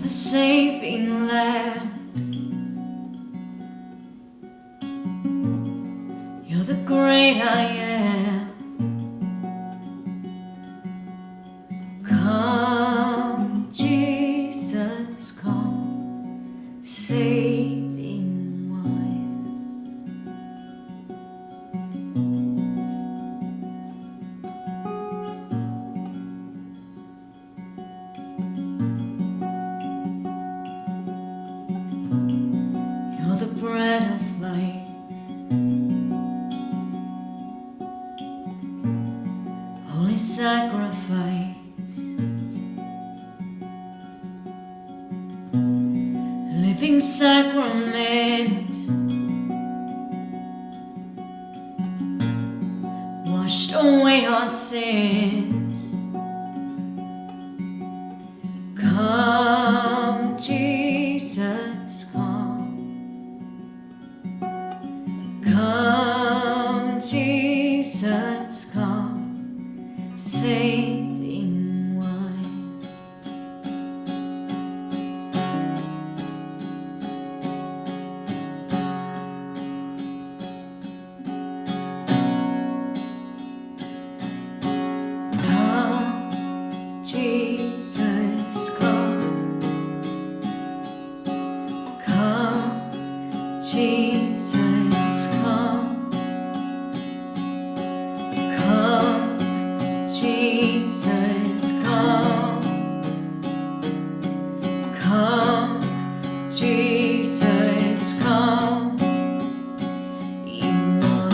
saving land. You're the great I am. Come, Jesus, come, saving one. You're the bread of life. Holy sacrifice, living sacrament, washed away our sins. Come, Jesus, come. Come, Jesus, come, saving one. Come, Jesus, come. Come, Jesus, come. Come, Jesus, come. Come, Jesus, come. In your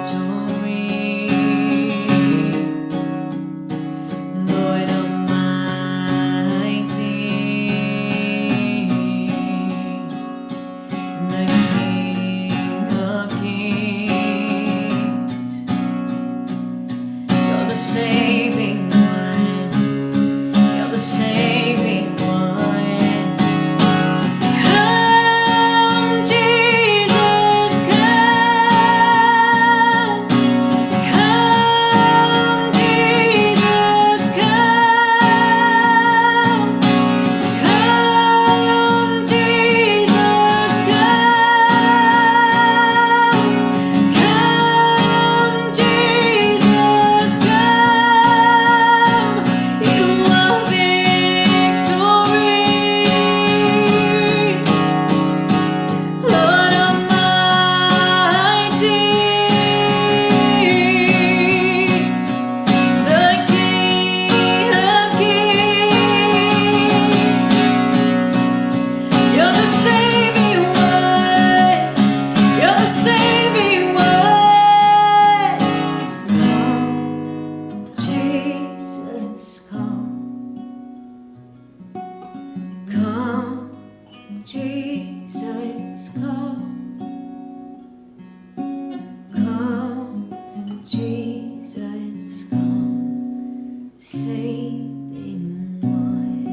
victory, Lord Almighty, the King of Kings. You're the saving one. You're the saving one. Come, Jesus, come. Come, Jesus, come. Come, Jesus, come. Come, Jesus, come. You are victory, Lord Almighty, the King of Kings. You're the saving one. You're the saving one. Come, Jesus, come. Come, Jesus, come. Come, Jesus, come, saving one.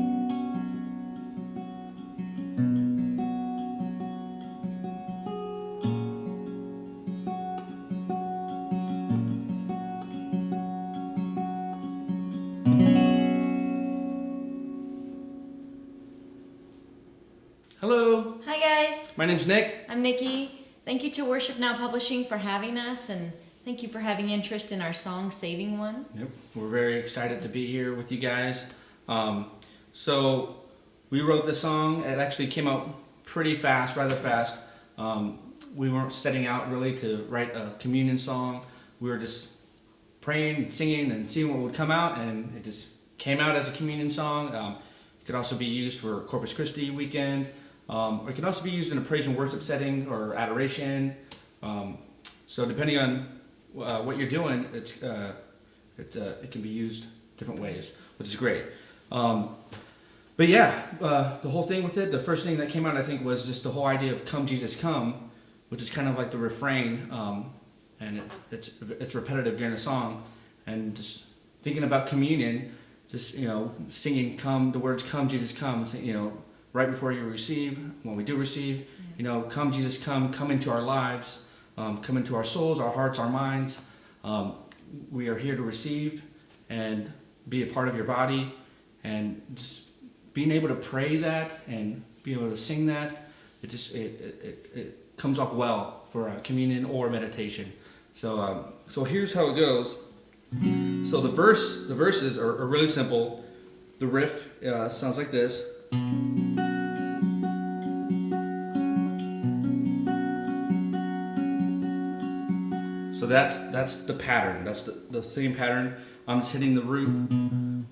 Hello, Hi guys, my name's Nick. I'm Nikki. Thank you to Worship Now Publishing for having us, and thank you for having interest in our song Saving One. Yep, we're very excited to be here with you guys. So we wrote the song. It actually came out pretty fast, rather fast. We weren't setting out really to write a communion song. We were just praying and singing and seeing what would come out, and it just came out as a communion song. It could also be used for Corpus Christi weekend. Or it can also be used in a praise and worship setting or adoration. So depending on what you're doing, it can be used different ways, which is great. But yeah, the whole thing with it, the first thing that came out, I think, was just the whole idea of "Come, Jesus, come," which is kind of like the refrain, and it's repetitive during the song, and just thinking about communion, just singing "Come," the words "Come, Jesus, come," right before you receive, when we do receive, come Jesus, come into our lives, come into our souls, our hearts, our minds. We are here to receive and be a part of your body, and just being able to pray that and be able to sing that, it comes off well for communion or meditation. So here's how it goes. So the verses are really simple. The riff sounds like this. So that's the pattern. That's the same pattern. I'm just hitting the root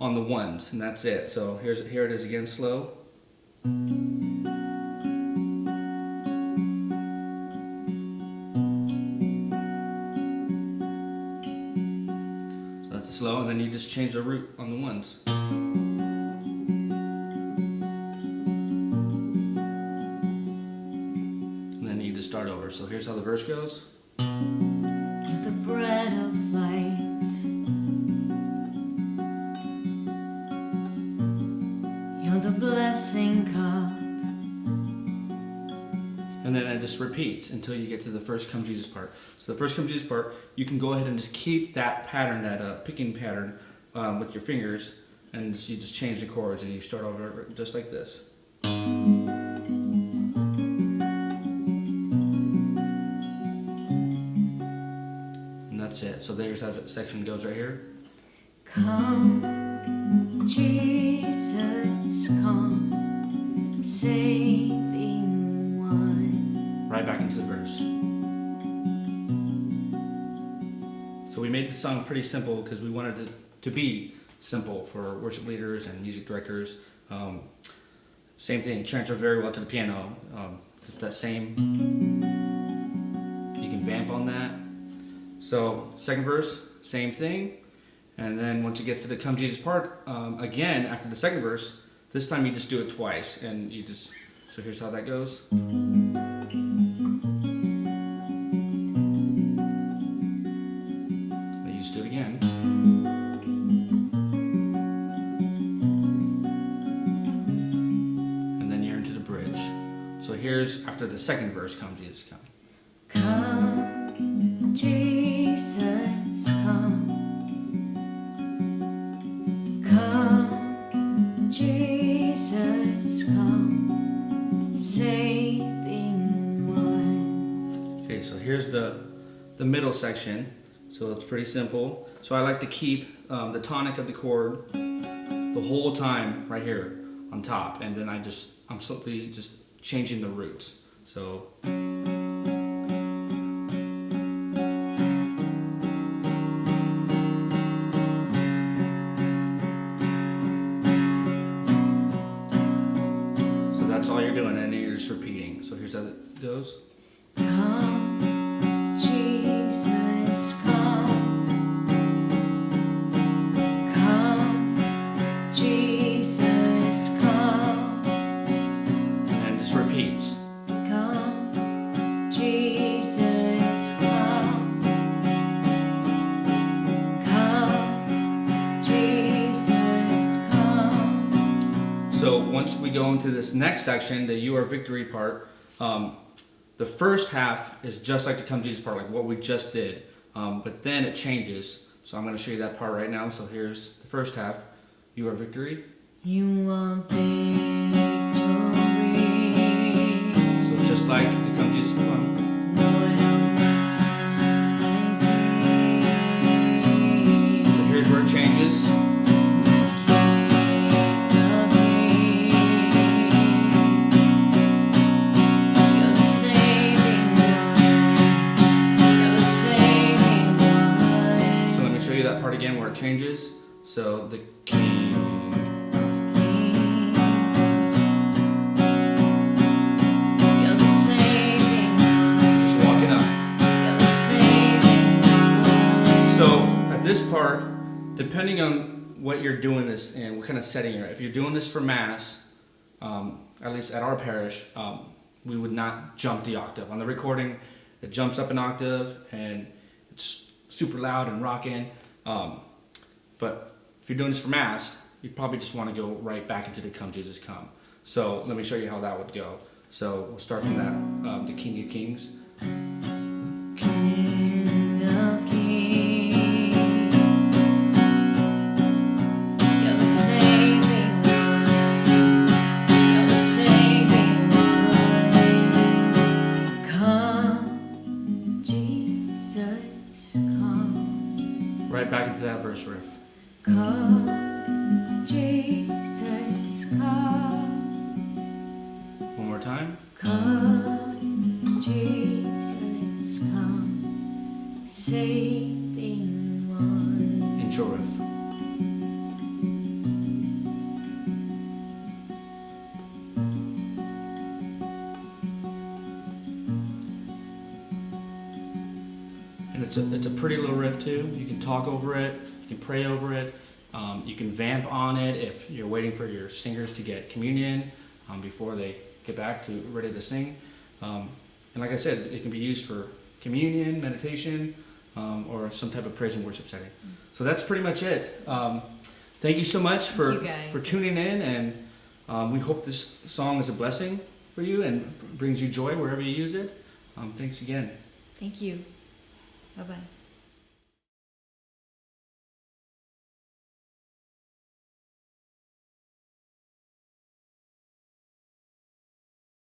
on the ones, and that's it. So here it is again, slow. So that's the slow, and then you just change the root on the ones. And then you just start over. So here's how the verse goes. You're the bread of life. You're the blessing cup. And then it just repeats until you get to the first Come Jesus part. So the first Come Jesus part, you can go ahead and just keep that pattern, that picking pattern with your fingers, and you just change the chords and you start over just like this. And that's it. So there's how that section goes right here. Come, Jesus, come, saving one. Right back into the verse. So we made the song pretty simple because we wanted it to be simple for worship leaders and music directors. Same thing, transfers very well to the piano. Just that same, you can vamp on that. So second verse, same thing. And then once you get to the Come Jesus part, again, after the second verse, this time you just do it twice. And you just, so here's how that goes. And you just do it again. And then you're into the bridge. So here's after the second verse, Come Jesus, come. Come, Jesus, come. Come, Jesus, come, saving one. Okay, so here's the middle section. So it's pretty simple. So I like to keep the tonic of the chord the whole time right here on top, and then I'm simply just changing the roots. So. That's all you're doing, and then you're just repeating. So here's how it goes. Come, Jesus, come. Come, Jesus, come. And then it just repeats. Come, Jesus, come. Come, Jesus, come. So once we go into this next section, the You Are Victory part, the first half is just like the Come Jesus part, like what we just did, but then it changes. So I'm going to show you that part right now. So here's the first half, You Are Victory. You are victory. So just like the Come Jesus one. Lord Almighty. So here's where it changes. That part again where it changes. So the King of Kings, you're the saving one. Just walking up. You're the saving one. So at this part, depending on what you're doing this in, what kind of setting you're at. If you're doing this for Mass, at least at our parish, we would not jump the octave. On the recording, it jumps up an octave and it's super loud and rocking. But if you're doing this for Mass, you probably just want to go right back into the Come Jesus Come. So let me show you how that would go. So we'll start from that, the King of Kings. King of Kings, you're the saving one. It's a pretty little riff too. You can talk over it, you can pray over it, you can vamp on it if you're waiting for your singers to get communion before they get back to ready to sing. And like I said, it can be used for communion, meditation, or some type of praise and worship setting. So that's pretty much it. Thank you so much for tuning in, and we hope this song is a blessing for you and brings you joy wherever you use it. Thanks again. Thank you. Bye-bye.